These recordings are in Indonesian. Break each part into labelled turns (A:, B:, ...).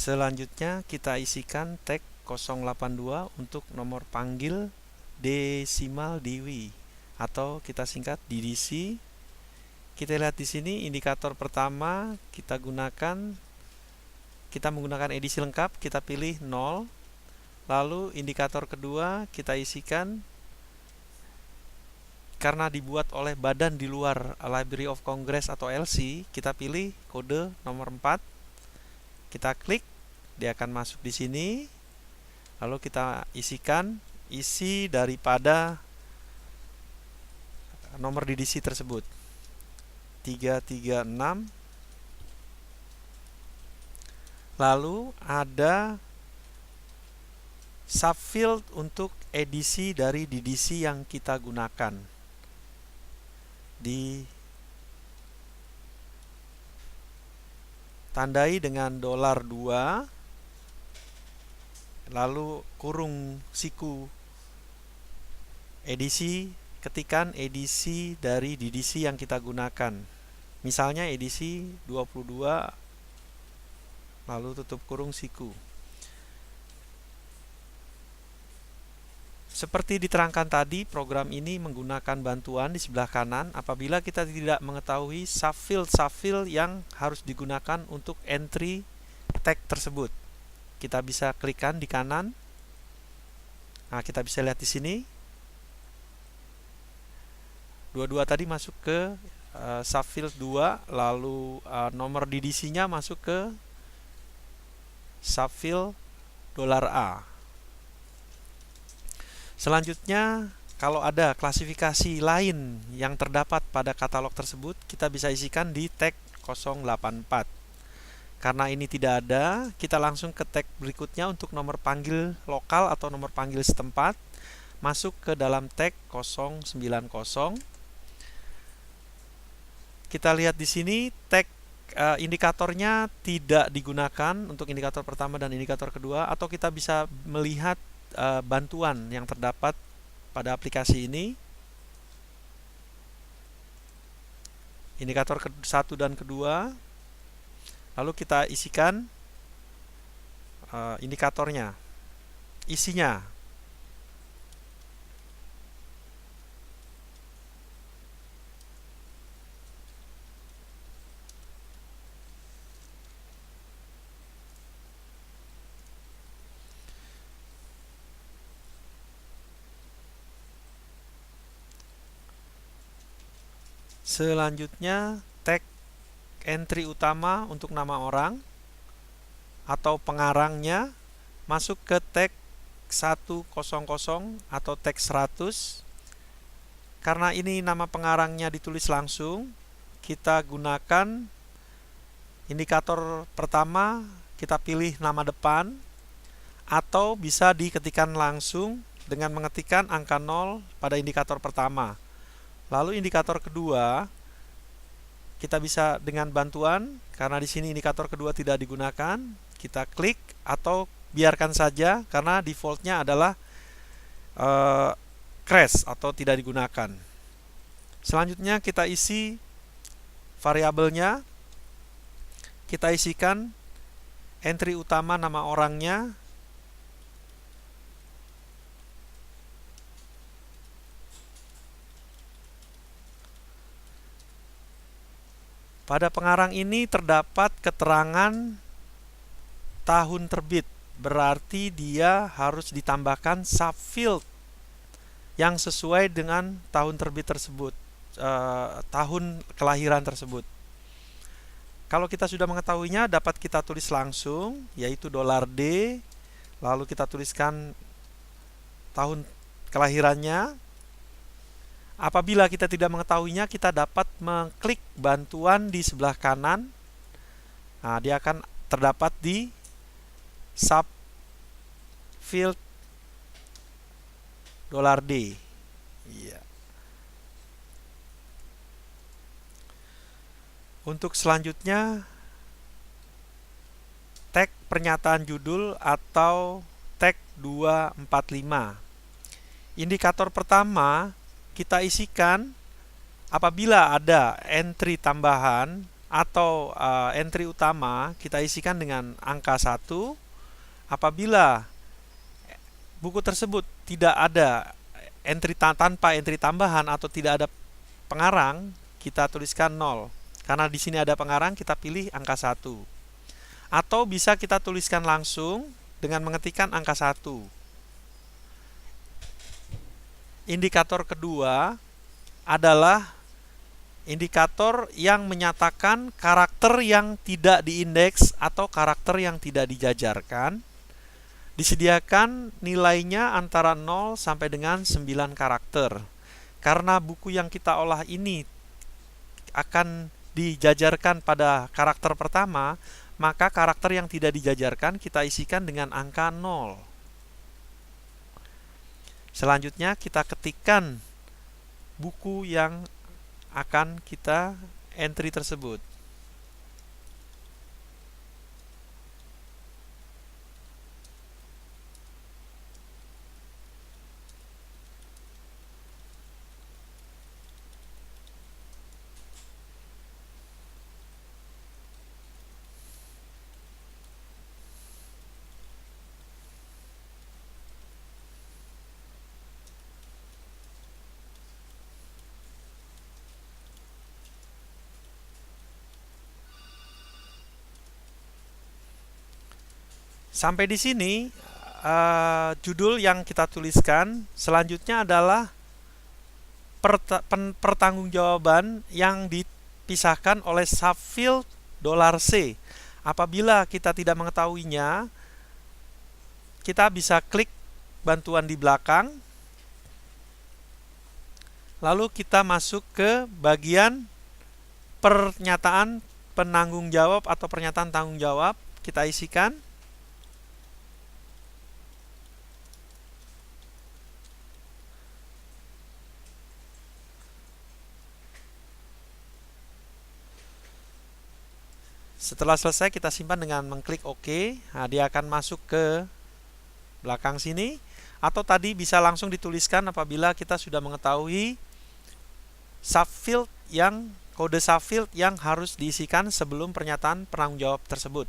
A: Selanjutnya kita isikan tag 082 untuk nomor panggil desimal Dewey atau kita singkat DDC. Kita lihat di sini indikator pertama kita menggunakan edisi lengkap, kita pilih 0. Lalu indikator kedua kita isikan karena dibuat oleh badan di luar Library of Congress atau LC, kita pilih kode nomor 4. Kita klik, dia akan masuk di sini. Lalu kita isikan isi daripada nomor DDC tersebut. 336. Lalu ada subfield untuk edisi dari DDC yang kita gunakan. Ditandai dengan $2, lalu kurung siku edisi, ketikan edisi dari DDC yang kita gunakan. Misalnya edisi 22, lalu tutup kurung siku. Seperti diterangkan tadi, program ini menggunakan bantuan di sebelah kanan apabila kita tidak mengetahui subfield yang harus digunakan untuk entry tag tersebut. Kita bisa klikkan di kanan. Nah, kita bisa lihat di sini. Dua-dua tadi masuk ke subfield 2, lalu nomor DDC-nya masuk ke subfield $A. Selanjutnya, kalau ada klasifikasi lain yang terdapat pada katalog tersebut, kita bisa isikan di tag 084. Karena ini tidak ada, kita langsung ke tag berikutnya untuk nomor panggil lokal atau nomor panggil setempat. Masuk ke dalam tag 090. Kita lihat di sini tag indikatornya tidak digunakan untuk indikator pertama dan indikator kedua, atau kita bisa melihat bantuan yang terdapat pada aplikasi ini. Indikator 1 dan kedua. Lalu kita isikan indikatornya, isinya. Selanjutnya, tag entry utama untuk nama orang atau pengarangnya masuk ke tag 100 atau tag 100. Karena ini nama pengarangnya ditulis langsung, kita gunakan indikator pertama, kita pilih nama depan, atau bisa diketikkan langsung dengan mengetikkan angka 0 pada indikator pertama. Lalu indikator kedua, kita bisa dengan bantuan, karena di sini indikator kedua tidak digunakan, kita klik atau biarkan saja karena defaultnya adalah crash atau tidak digunakan. Selanjutnya kita isi variabelnya, kita isikan entry utama nama orangnya, pada pengarang ini terdapat keterangan tahun terbit, berarti dia harus ditambahkan subfield yang sesuai dengan tahun terbit tersebut, tahun kelahiran tersebut. Kalau kita sudah mengetahuinya, dapat kita tulis langsung, yaitu $D, lalu kita tuliskan tahun kelahirannya. Apabila kita tidak mengetahuinya, kita dapat mengklik bantuan di sebelah kanan. Nah, dia akan terdapat di subfield $D. Iya. Untuk selanjutnya, tag pernyataan judul atau tag 245. Indikator pertama kita isikan apabila ada entry tambahan atau entry utama kita isikan dengan angka 1. Apabila buku tersebut tidak ada tanpa entry tambahan atau tidak ada pengarang, kita tuliskan 0. Karena di sini ada pengarang, kita pilih angka 1. Atau bisa kita tuliskan langsung dengan mengetikkan angka 1. Indikator kedua adalah indikator yang menyatakan karakter yang tidak diindeks atau karakter yang tidak dijajarkan. Disediakan nilainya antara 0 sampai dengan 9 karakter. Karena buku yang kita olah ini akan dijajarkan pada karakter pertama, maka karakter yang tidak dijajarkan kita isikan dengan angka 0. Selanjutnya kita ketikkan buku yang akan kita entry tersebut. Sampai di sini judul yang kita tuliskan. Selanjutnya adalah pertanggungjawaban yang dipisahkan oleh subfield $C. Apabila kita tidak mengetahuinya, kita bisa klik bantuan di belakang, lalu kita masuk ke bagian pernyataan penanggung jawab atau pernyataan tanggung jawab. Kita isikan. Setelah selesai, kita simpan dengan mengklik OK. Nah, dia akan masuk ke belakang sini. Atau tadi bisa langsung dituliskan apabila kita sudah mengetahui subfield kode subfield yang harus diisikan sebelum pernyataan penanggung jawab tersebut.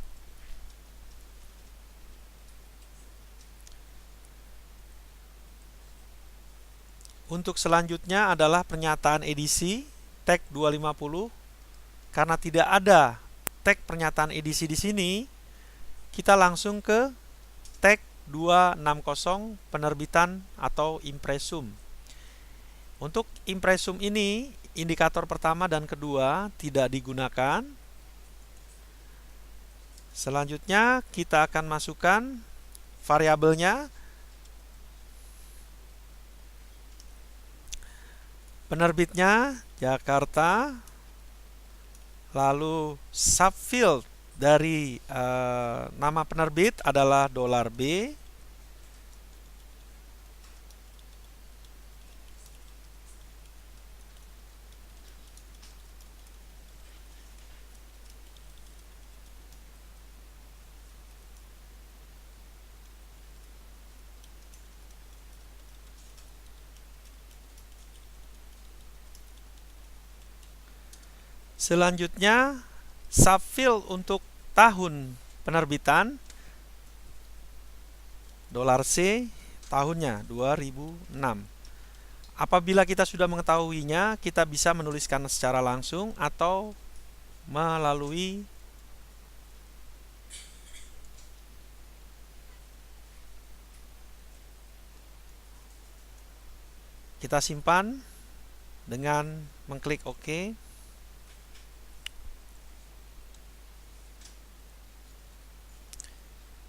A: Untuk selanjutnya adalah pernyataan edisi tag 250. Karena tidak ada tag pernyataan edisi di sini, kita langsung ke tag 260 penerbitan atau impressum. Untuk impressum ini, indikator pertama dan kedua tidak digunakan. Selanjutnya kita akan masukkan variabelnya. Penerbitnya Jakarta. Lalu subfield dari nama penerbit adalah $B. Selanjutnya subfield untuk tahun penerbitan $C, tahunnya 2006. Apabila kita sudah mengetahuinya, kita bisa menuliskan secara langsung atau melalui kita simpan dengan mengklik OK.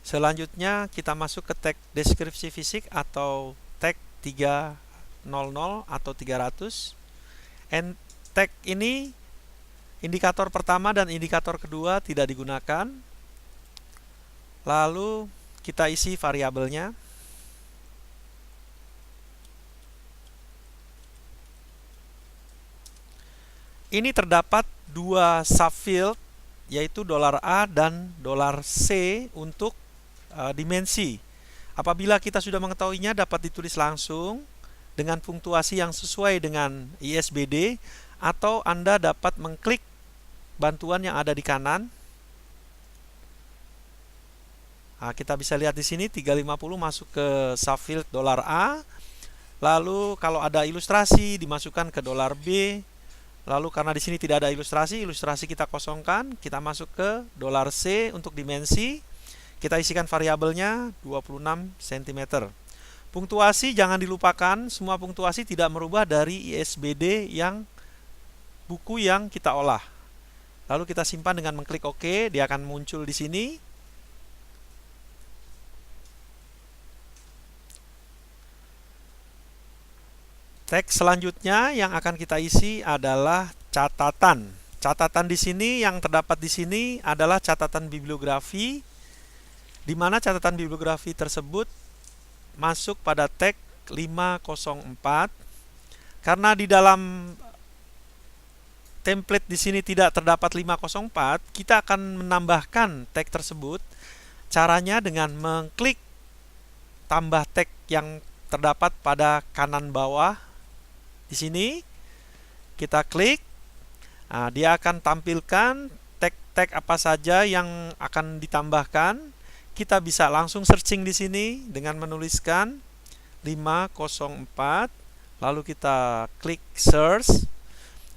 A: Selanjutnya kita masuk ke tag deskripsi fisik atau tag 300 atau 300. Tag ini indikator pertama dan indikator kedua tidak digunakan. Lalu kita isi variabelnya. Ini terdapat dua subfield, yaitu $A dan $C untuk dimensi. Apabila kita sudah mengetahuinya, dapat ditulis langsung dengan punktuasi yang sesuai dengan ISBD, atau Anda dapat mengklik bantuan yang ada di kanan. Nah, kita bisa lihat di sini 350 masuk ke subfield dolar A. Lalu kalau ada ilustrasi dimasukkan ke dolar B. Lalu karena di sini tidak ada ilustrasi, kita kosongkan, kita masuk ke dolar C untuk dimensi. Kita isikan variabelnya 26 cm. Punktuasi jangan dilupakan, semua punktuasi tidak merubah dari ISBD yang buku yang kita olah. Lalu kita simpan dengan mengklik OK, dia akan muncul di sini. Teks selanjutnya yang akan kita isi adalah catatan. Catatan di sini yang terdapat di sini adalah catatan bibliografi, di mana catatan bibliografi tersebut masuk pada tag 504. Karena di dalam template di sini tidak terdapat 504, kita akan menambahkan tag tersebut. Caranya dengan mengklik tambah tag yang terdapat pada kanan bawah. Di sini kita klik, nah, dia akan tampilkan tag-tag apa saja yang akan ditambahkan. Kita bisa langsung searching di sini dengan menuliskan 504, lalu kita klik search.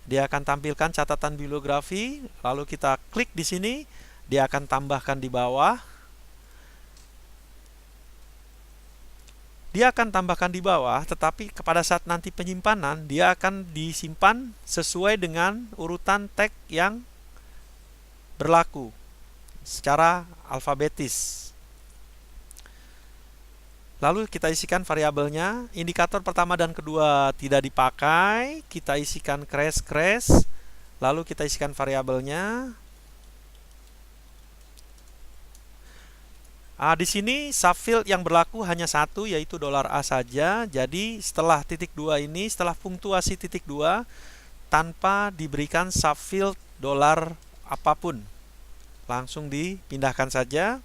A: Dia akan tampilkan catatan bibliografi, lalu kita klik di sini, dia akan tambahkan di bawah. Dia akan tambahkan di bawah, tetapi pada saat nanti penyimpanan, dia akan disimpan sesuai dengan urutan tag yang berlaku secara alfabetis. Lalu kita isikan variabelnya. Indikator pertama dan kedua tidak dipakai, kita isikan crash. Lalu kita isikan variabelnya. Di sini subfield yang berlaku hanya satu, yaitu dolar A saja. Jadi setelah titik 2 ini, setelah punktuasi titik 2, tanpa diberikan subfield dolar apapun, langsung dipindahkan saja.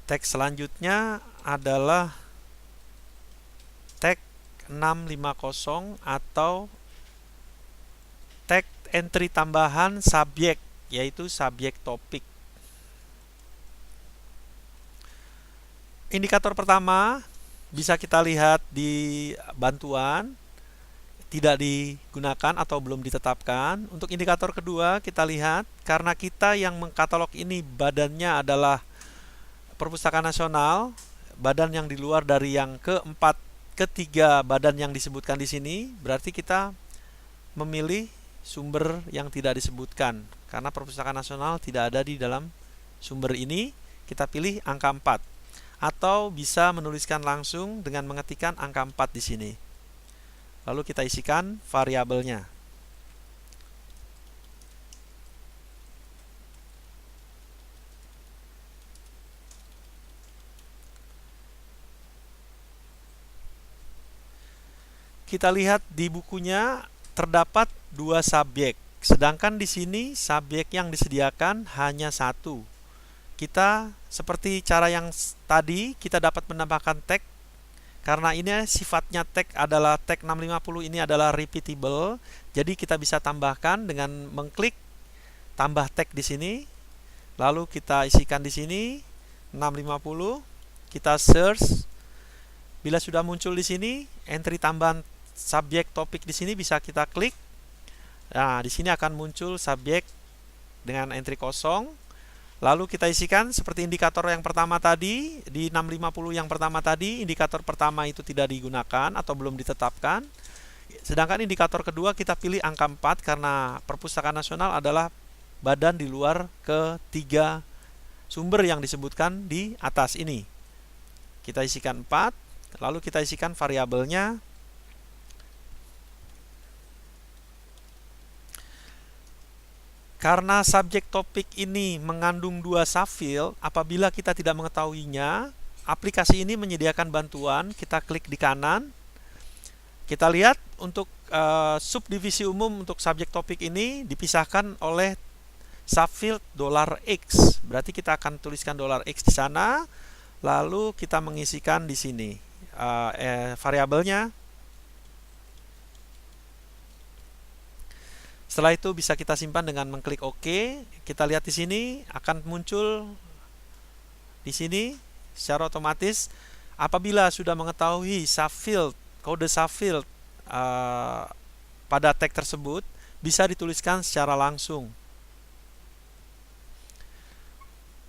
A: Teks selanjutnya adalah tag 650 atau tag entry tambahan subjek, yaitu subjek topik. Indikator pertama bisa kita lihat di bantuan, tidak digunakan atau belum ditetapkan. Untuk indikator kedua kita lihat, karena kita yang mengkatalog ini badannya adalah Perpustakaan Nasional, badan yang di luar dari yang ketiga badan yang disebutkan di sini, berarti kita memilih sumber yang tidak disebutkan. Karena Perpustakaan Nasional tidak ada di dalam sumber ini, kita pilih angka 4. Atau bisa menuliskan langsung dengan mengetikkan angka 4 di sini. Lalu kita isikan variabelnya. Kita lihat di bukunya terdapat 2 subjek, sedangkan di sini subjek yang disediakan hanya 1. Kita seperti cara yang tadi, kita dapat menambahkan tag. Karena ini sifatnya tag adalah tag 650 ini adalah repeatable, jadi kita bisa tambahkan dengan mengklik tambah tag di sini. Lalu kita isikan di sini 650, kita search. Bila sudah muncul di sini entry tambahan subjek topik di sini, bisa kita klik. Nah, di sini akan muncul subjek dengan entry kosong. Lalu kita isikan seperti indikator yang pertama tadi, di 650 yang pertama tadi, indikator pertama itu tidak digunakan atau belum ditetapkan. Sedangkan indikator kedua kita pilih angka 4 karena Perpustakaan Nasional adalah badan di luar ketiga sumber yang disebutkan di atas ini. Kita isikan 4, lalu kita isikan variabelnya. Karena subjek topik ini mengandung 2 subfield, apabila kita tidak mengetahuinya, aplikasi ini menyediakan bantuan. Kita klik di kanan. Kita lihat untuk subdivisi umum untuk subjek topik ini dipisahkan oleh subfield $X. Berarti kita akan tuliskan $X di sana. Lalu kita mengisikan di sini variabelnya. Setelah itu bisa kita simpan dengan mengklik OK. Kita lihat di sini akan muncul di sini secara otomatis apabila sudah mengetahui subfield, kode subfield pada tag tersebut bisa dituliskan secara langsung.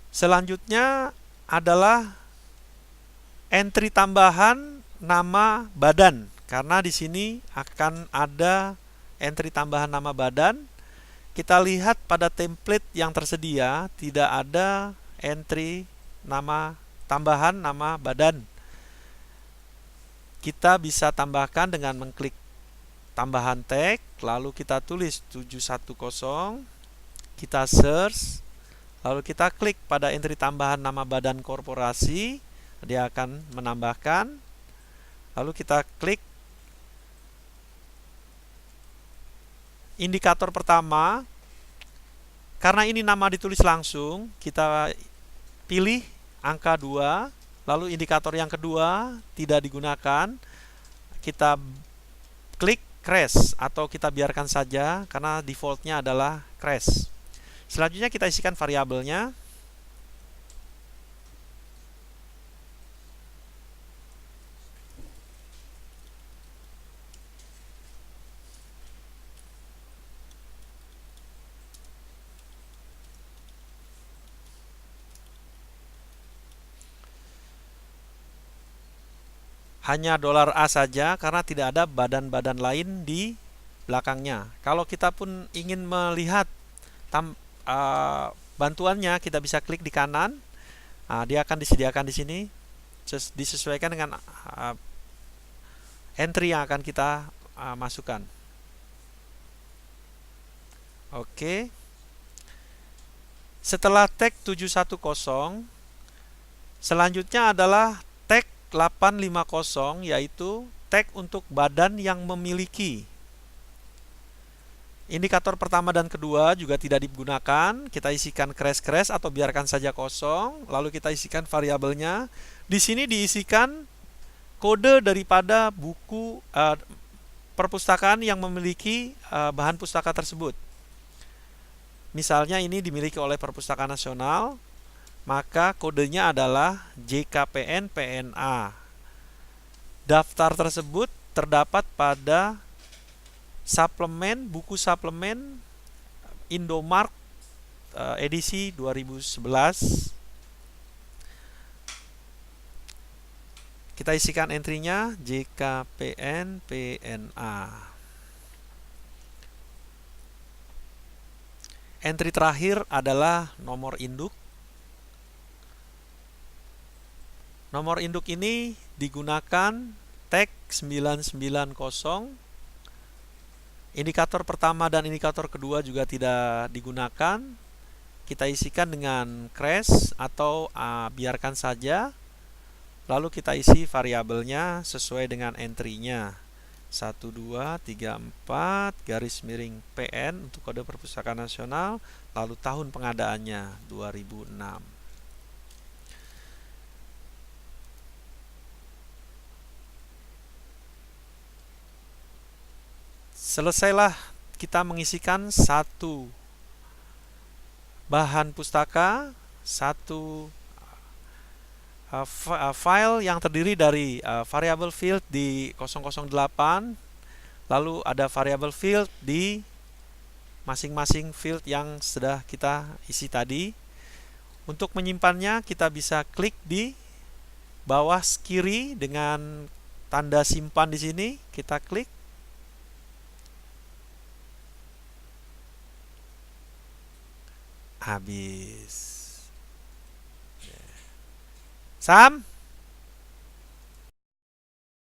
A: Selanjutnya adalah entry tambahan nama badan, karena di sini akan ada entry tambahan nama badan. Kita lihat pada template yang tersedia tidak ada entry nama tambahan nama badan. Kita bisa tambahkan dengan mengklik tambahan tag, lalu kita tulis 710, kita search, lalu kita klik pada entry tambahan nama badan korporasi, dia akan menambahkan. Lalu kita klik indikator pertama. Karena ini nama ditulis langsung, kita pilih angka 2. Lalu indikator yang kedua tidak digunakan, kita klik crash atau kita biarkan saja karena defaultnya adalah crash. Selanjutnya kita isikan variabelnya. Hanya $A saja karena tidak ada badan-badan lain di belakangnya. Kalau kita pun ingin melihat bantuannya, kita bisa klik di kanan. Dia akan disediakan di sini, disesuaikan dengan entry yang akan kita masukkan. Oke. Setelah tag 710, selanjutnya adalah tag 850, yaitu tag untuk badan yang memiliki. Indikator pertama dan kedua juga tidak digunakan. Kita isikan crash atau biarkan saja kosong. Lalu kita isikan variabelnya. Di sini diisikan kode daripada buku perpustakaan yang memiliki bahan pustaka tersebut. Misalnya ini dimiliki oleh Perpustakaan Nasional, maka kodenya adalah JKPN PNA. Daftar tersebut terdapat pada buku suplemen Indomark edisi 2011. Kita isikan entry-nya JKPN PNA. Entry terakhir adalah nomor induk. Nomor induk ini digunakan tag 990. Indikator pertama dan indikator kedua juga tidak digunakan. Kita isikan dengan crash atau biarkan saja. Lalu kita isi variabelnya sesuai dengan entry-nya. 1234 garis miring PN untuk kode Perpustakaan Nasional, lalu tahun pengadaannya 2006. Selesailah kita mengisikan satu bahan pustaka, satu file yang terdiri dari variable field di 008, lalu ada variable field di masing-masing field yang sudah kita isi tadi. Untuk menyimpannya kita bisa klik di bawah kiri dengan tanda simpan di sini, kita klik. Habis. Sam?